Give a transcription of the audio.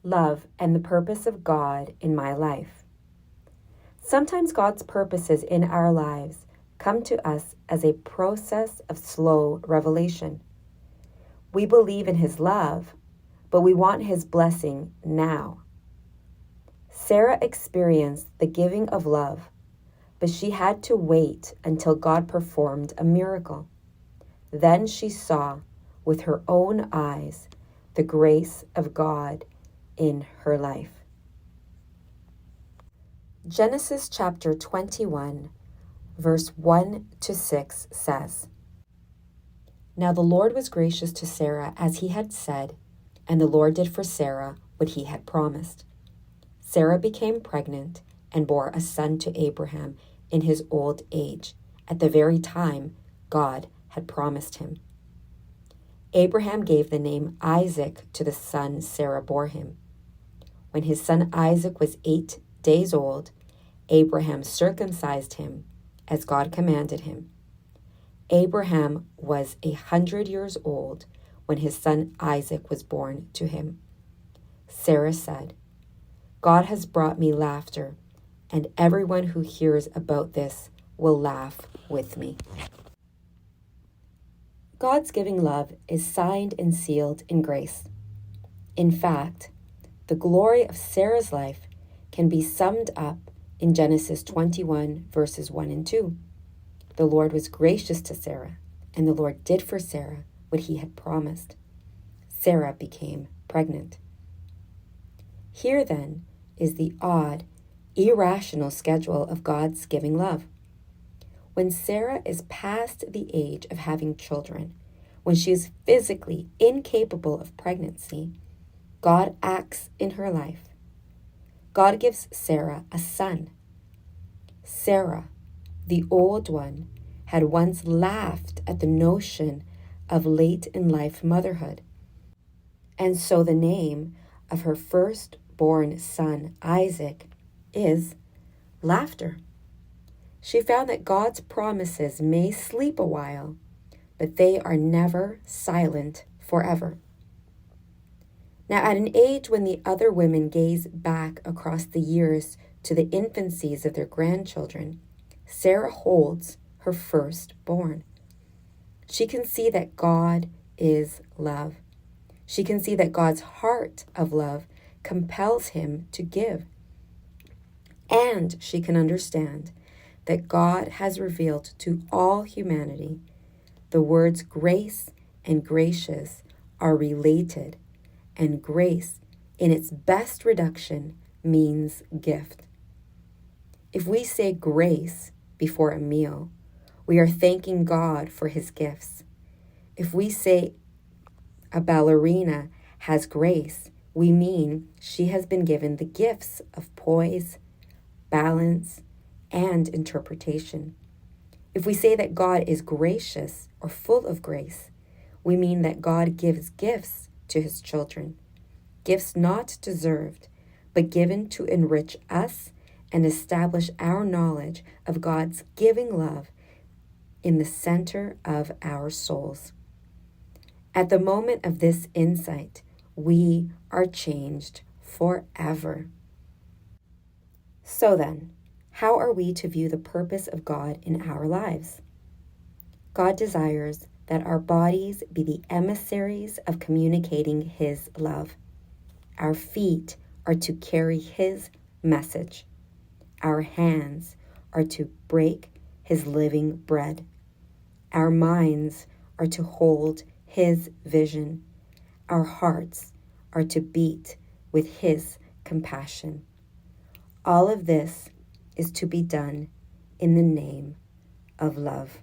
love, and the purpose of God in my life. Sometimes God's purposes in our lives come to us as a process of slow revelation. We believe in His love, but we want His blessing now. Sarah experienced the giving of love, but she had to wait until God performed a miracle. Then she saw with her own eyes the grace of God in her life. Genesis chapter 21, verse 1 to 6 says, Now the Lord was gracious to Sarah as he had said, and the Lord did for Sarah what he had promised. Sarah became pregnant and bore a son to Abraham in his old age, at the very time God had promised him. Abraham gave the name Isaac to the son Sarah bore him. When his son Isaac was 8 days old, Abraham circumcised him as God commanded him. Abraham was 100 years old when his son Isaac was born to him. Sarah said, God has brought me laughter, and everyone who hears about this will laugh with me. God's giving love is signed and sealed in grace. In fact, the glory of Sarah's life can be summed up in Genesis 21, verses 1 and 2. The Lord was gracious to Sarah, and the Lord did for Sarah what he had promised. Sarah became pregnant. Here, then, is the odd, irrational schedule of God's giving love. When Sarah is past the age of having children, when she is physically incapable of pregnancy, God acts in her life. God gives Sarah a son. Sarah, the old one, had once laughed at the notion of late-in-life motherhood. And so the name of her firstborn son, Isaac, is laughter. She found that God's promises may sleep a while, but they are never silent forever. Now, at an age when the other women gaze back across the years to the infancies of their grandchildren, Sarah holds her firstborn. She can see that God is love. She can see that God's heart of love compels him to give. And she can understand that God has revealed to all humanity the words grace and gracious are related, and grace in its best reduction means gift. If we say grace before a meal, we are thanking God for his gifts. If we say a ballerina has grace, we mean she has been given the gifts of poise, balance, and interpretation. If we say that God is gracious or full of grace, we mean that God gives gifts to his children, gifts not deserved, but given to enrich us and establish our knowledge of God's giving love in the center of our souls. At the moment of this insight, we are changed forever. So then, how are we to view the purpose of God in our lives? God desires that our bodies be the emissaries of communicating his love. Our feet are to carry his message. Our hands are to break his living bread. Our minds are to hold his vision. Our hearts are to beat with his compassion. All of this is to be done in the name of love.